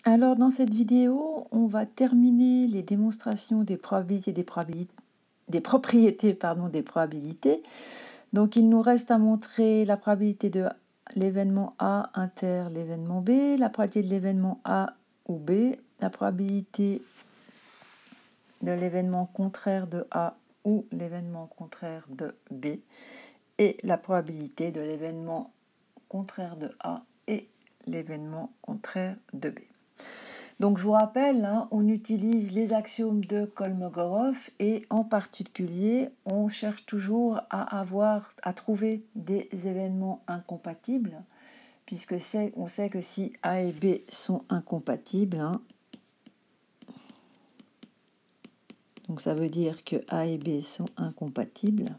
Alors, dans cette vidéo, on va terminer les démonstrations des probabilités, des propriétés, des probabilités. Donc, il nous reste à montrer la probabilité de l'événement A inter l'événement B, la probabilité de l'événement A ou B, la probabilité de l'événement contraire de A ou l'événement contraire de B, et la probabilité de l'événement contraire de A et l'événement contraire de B. Donc je vous rappelle, on utilise les axiomes de Kolmogorov et en particulier, on cherche toujours à trouver des événements incompatibles, puisque on sait que si A et B sont incompatibles, donc ça veut dire que A et B sont incompatibles.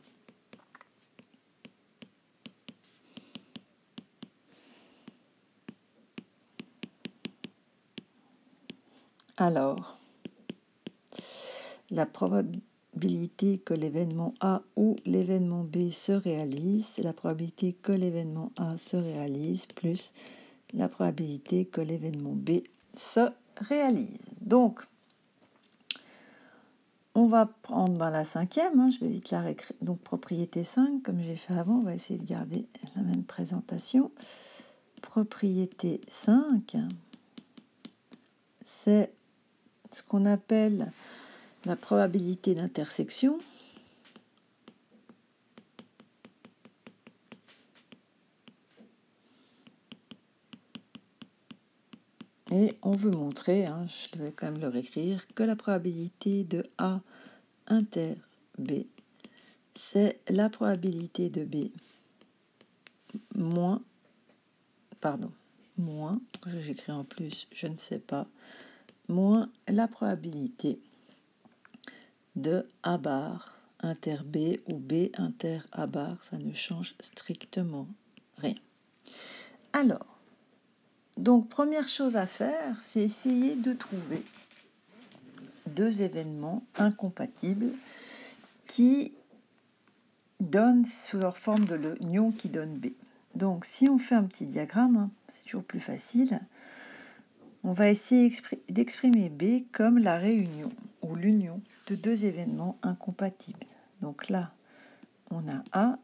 Alors, la probabilité que l'événement A ou l'événement B se réalise, c'est la probabilité que l'événement A se réalise plus la probabilité que l'événement B se réalise. Donc, on va prendre la cinquième, je vais vite la réécrire. Donc, propriété 5, comme j'ai fait avant, on va essayer de garder la même présentation. Propriété 5, c'est ce qu'on appelle la probabilité d'intersection. Et on veut montrer, je vais quand même le réécrire, que la probabilité de A inter B, c'est la probabilité de B moins, j'écris en plus, je ne sais pas, moins la probabilité de A bar inter B ou B inter A bar, ça ne change strictement rien. Alors, donc première chose à faire, c'est essayer de trouver deux événements incompatibles qui donnent sous leur forme de l'union qui donne B. Donc si on fait un petit diagramme, c'est toujours plus facile, on va essayer d'exprimer B comme la réunion ou l'union de deux événements incompatibles. Donc là, on a A,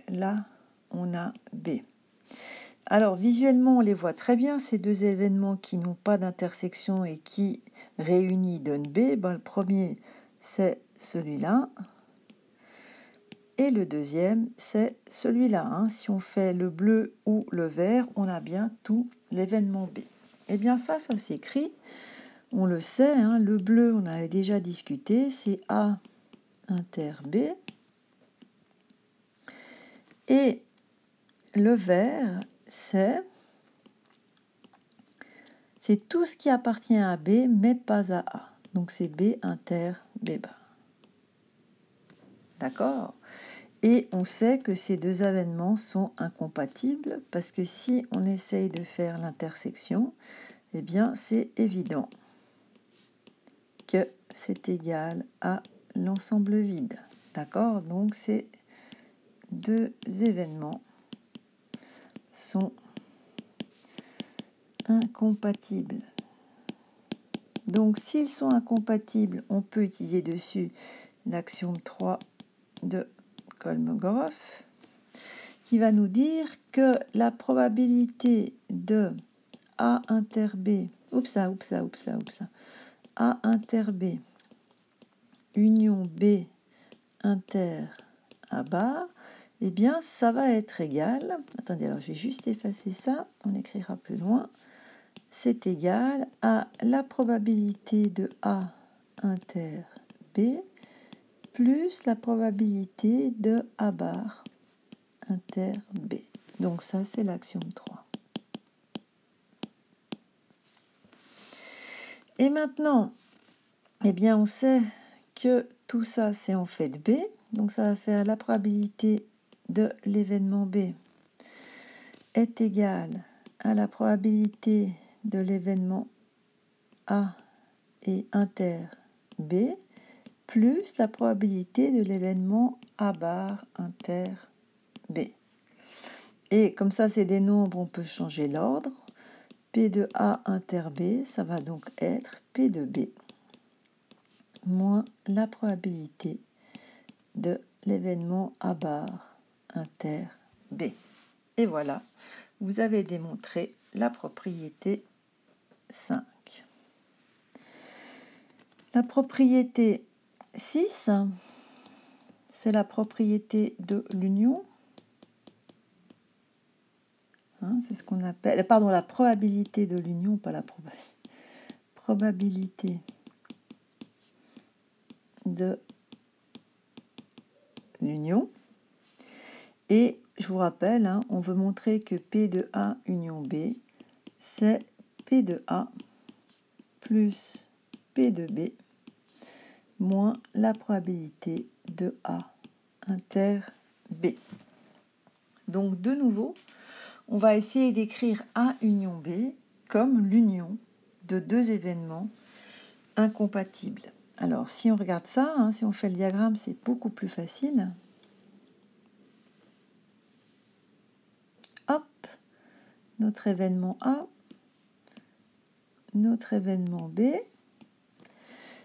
là, on a B. Alors visuellement, on les voit très bien, ces deux événements qui n'ont pas d'intersection et qui réunis donnent B. Le premier, c'est celui-là. Et le deuxième, c'est celui-là. Si on fait le bleu ou le vert, on a bien tout l'événement B. Eh bien ça s'écrit, on le sait, le bleu, on avait déjà discuté, c'est A inter B. Et le vert, c'est tout ce qui appartient à B, mais pas à A. Donc c'est B inter B bar. D'accord ? Et on sait que ces deux événements sont incompatibles parce que si on essaye de faire l'intersection, eh bien c'est évident que c'est égal à l'ensemble vide. D'accord ? Donc ces deux événements sont incompatibles. Donc s'ils sont incompatibles, on peut utiliser dessus l'axiome 3 de Kolmogorov, qui va nous dire que la probabilité de A inter B, A inter B, union B inter A bar, eh bien, ça va être égal, attendez, alors je vais juste effacer ça, on écrira plus loin, c'est égal à la probabilité de A inter B plus la probabilité de A bar inter B. Donc ça, c'est l'axiome 3. Et maintenant, eh bien, on sait que tout ça, c'est en fait B. Donc ça va faire la probabilité de l'événement B est égale à la probabilité de l'événement A et inter B plus la probabilité de l'événement A bar inter B. Et comme ça, c'est des nombres, on peut changer l'ordre. P de A inter B, ça va donc être P de B moins la probabilité de l'événement A bar inter B. Et voilà, vous avez démontré la propriété 5. La propriété 6, c'est la propriété de l'union. C'est ce qu'on appelle, pardon, la probabilité de l'union, pas la probabilité de l'union. Et je vous rappelle, on veut montrer que P de A union B, c'est P de A plus P de B moins la probabilité de A inter B. Donc de nouveau, on va essayer d'écrire A union B comme l'union de deux événements incompatibles. Alors si on regarde ça, si on fait le diagramme, c'est beaucoup plus facile. Hop, notre événement A, notre événement B.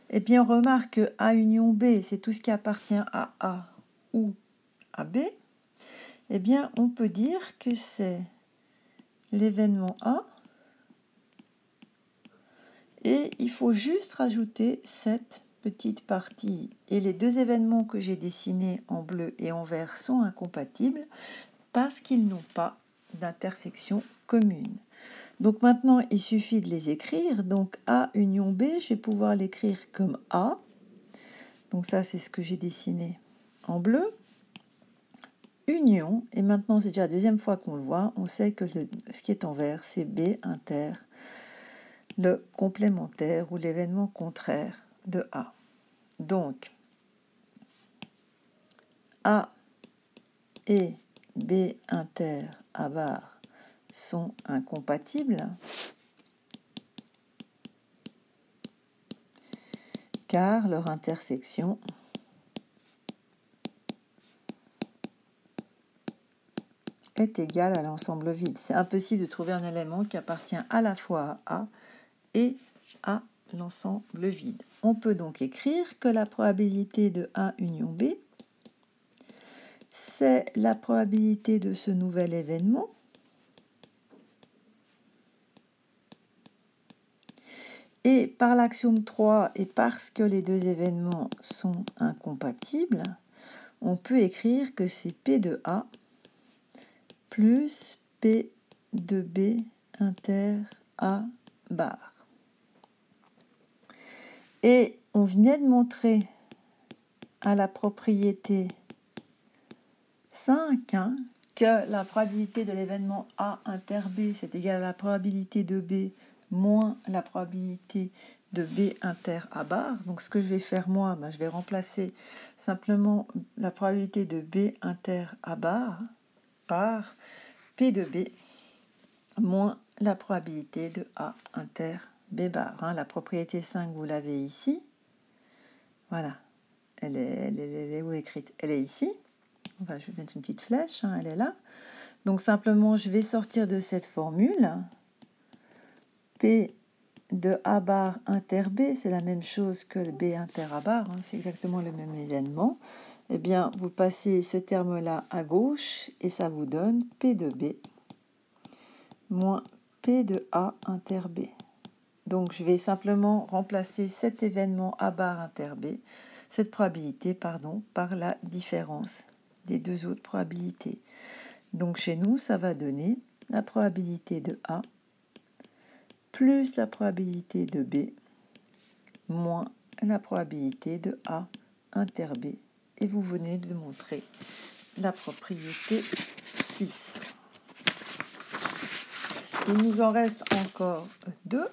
Et bien on remarque que A union B, c'est tout ce qui appartient à A ou à B. Eh bien on peut dire que c'est l'événement A et il faut juste rajouter cette petite partie. Et les deux événements que j'ai dessinés en bleu et en vert sont incompatibles parce qu'ils n'ont pas d'intersection commune. Donc maintenant, il suffit de les écrire. Donc A union B, je vais pouvoir l'écrire comme A. Donc ça, c'est ce que j'ai dessiné en bleu. Union, et maintenant c'est déjà la deuxième fois qu'on le voit, on sait que ce qui est en vert, c'est B inter, le complémentaire ou l'événement contraire de A. Donc, A et B inter A bar sont incompatibles car leur intersection est égale à l'ensemble vide. C'est impossible de trouver un élément qui appartient à la fois à A et à l'ensemble vide. On peut donc écrire que la probabilité de A union B, c'est la probabilité de ce nouvel événement et par l'axiome 3 et parce que les deux événements sont incompatibles, on peut écrire que c'est P de A plus P de B inter A bar. Et on venait de montrer à la propriété 5 que la probabilité de l'événement A inter B, c'est égal à la probabilité de B moins la probabilité de B inter A bar. Donc ce que je vais faire moi, je vais remplacer simplement la probabilité de B inter A bar par P de B moins la probabilité de A inter B bar. La propriété 5, vous l'avez ici. Voilà. Elle est où écrite? Elle est ici. Enfin, je vais mettre une petite flèche, elle est là. Donc simplement, je vais sortir de cette formule. P de A bar inter B, c'est la même chose que le B inter A bar, c'est exactement le même événement. Eh bien, vous passez ce terme-là à gauche et ça vous donne P de B moins P de A inter B. Donc, je vais simplement remplacer cet événement A bar inter B, cette probabilité, par la différence des deux autres probabilités. Donc, chez nous, ça va donner la probabilité de A plus la probabilité de B moins la probabilité de A inter B. Et vous venez de montrer la propriété 6. Il nous en reste encore 2.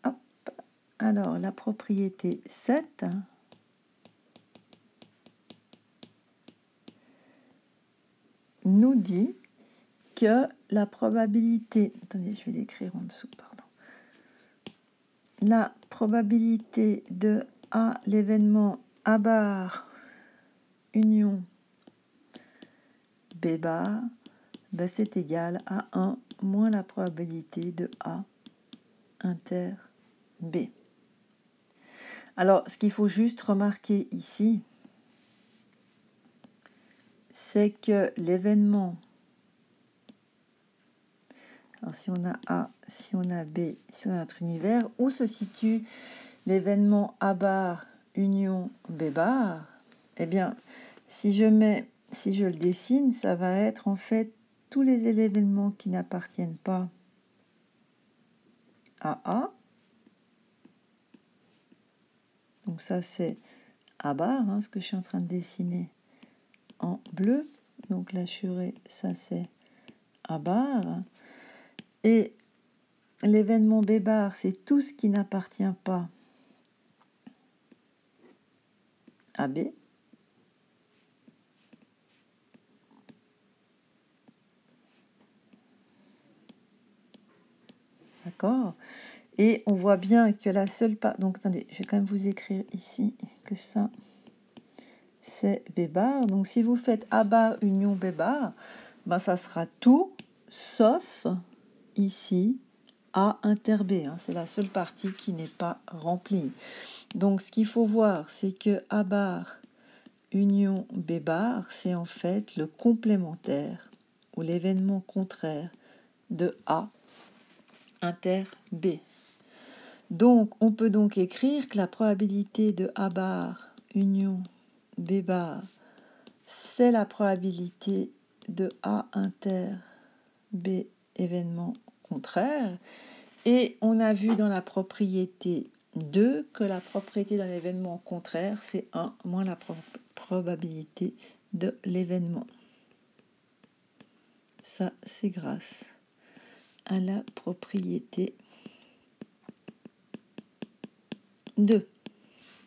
Hop. Alors, la propriété 7. Nous dit que la probabilité... Attendez, je vais l'écrire en dessous, pardon. La probabilité de A, l'événement A bar union B bar ben, c'est égal à 1 moins la probabilité de A inter B. Alors, ce qu'il faut juste remarquer ici, c'est que l'événement, si on a A, si on a B, si on a notre univers, où se situe l'événement A bar union B bar? Eh bien, si je le dessine, ça va être en fait tous les événements qui n'appartiennent pas à A. Donc ça, c'est A bar, ce que je suis en train de dessiner en bleu. Donc l'assuré, ça c'est A bar. Et l'événement B bar, c'est tout ce qui n'appartient pas à B. D'accord? Et on voit bien que la seule part... Donc attendez, je vais quand même vous écrire ici que ça, c'est B bar. Donc si vous faites A bar union B bar, ben, ça sera tout sauf ici A inter B. C'est la seule partie qui n'est pas remplie. Donc ce qu'il faut voir, c'est que A bar union B bar, c'est en fait le complémentaire ou l'événement contraire de A inter B. Donc, on peut donc écrire que la probabilité de A bar union B bar, c'est la probabilité de A inter B événement contraire. Et on a vu dans la propriété 2 que la propriété d'un événement contraire, c'est 1 moins la probabilité de l'événement. Ça, c'est grâce à la propriété 2.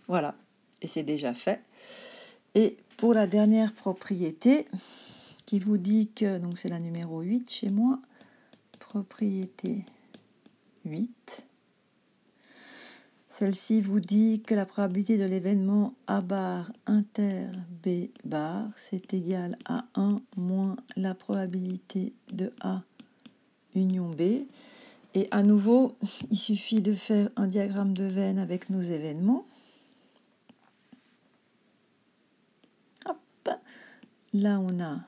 Voilà, et c'est déjà fait. Et pour la dernière propriété, qui vous dit que, donc c'est la numéro 8 chez moi, propriété 8, celle-ci vous dit que la probabilité de l'événement A bar inter B bar, c'est égal à 1 moins la probabilité de A union B. Et à nouveau, il suffit de faire un diagramme de Venn avec nos événements. Hop, là on a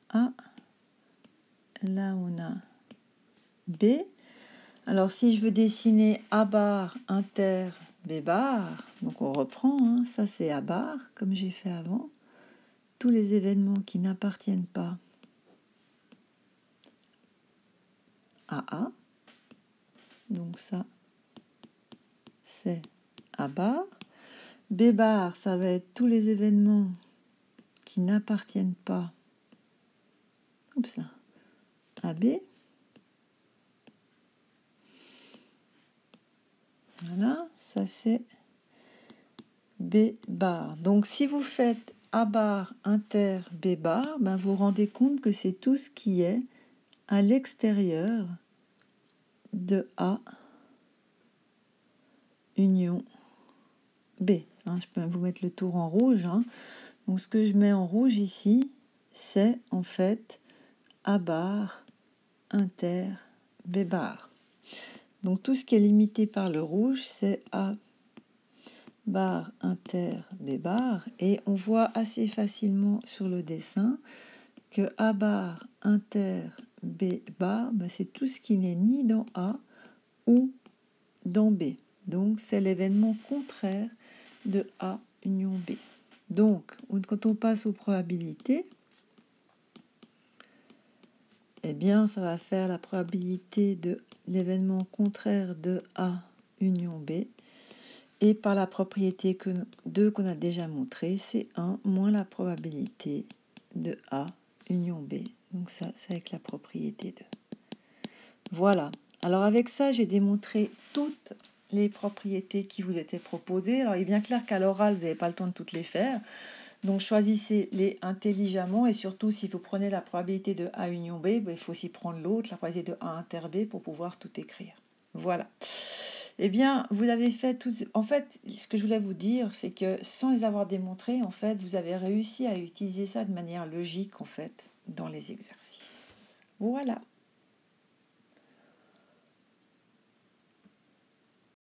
A, là on a B. Alors si je veux dessiner A bar inter B bar, donc on reprend, ça c'est A bar comme j'ai fait avant. Tous les événements qui n'appartiennent pas à A. Donc ça, c'est A bar. B bar, ça va être tous les événements qui n'appartiennent pas à B. Voilà, ça c'est B bar. Donc si vous faites A bar inter B bar, ben, vous vous rendez compte que c'est tout ce qui est à l'extérieur de A union B. Je peux vous mettre le tour en rouge. Donc ce que je mets en rouge ici, c'est en fait A bar inter B bar. Donc tout ce qui est limité par le rouge, c'est A bar inter B bar. Et on voit assez facilement sur le dessin que A bar inter B bar, ben, c'est tout ce qui n'est ni dans A ou dans B. Donc c'est l'événement contraire de A union B. Donc quand on passe aux probabilités, eh bien ça va faire la probabilité de l'événement contraire de A union B. Et par la propriété 2 qu'on a déjà montré, c'est 1 moins la probabilité de A union B. Donc ça, c'est avec la propriété 2. Voilà. Alors avec ça, j'ai démontré toutes les propriétés qui vous étaient proposées. Alors il est bien clair qu'à l'oral, vous n'avez pas le temps de toutes les faire. Donc choisissez-les intelligemment et surtout si vous prenez la probabilité de A union B, il faut aussi prendre l'autre, la probabilité de A inter B pour pouvoir tout écrire. Voilà. Eh bien, vous avez fait tout... En fait, ce que je voulais vous dire, c'est que sans les avoir démontrés, en fait, vous avez réussi à utiliser ça de manière logique, en fait, dans les exercices. Voilà.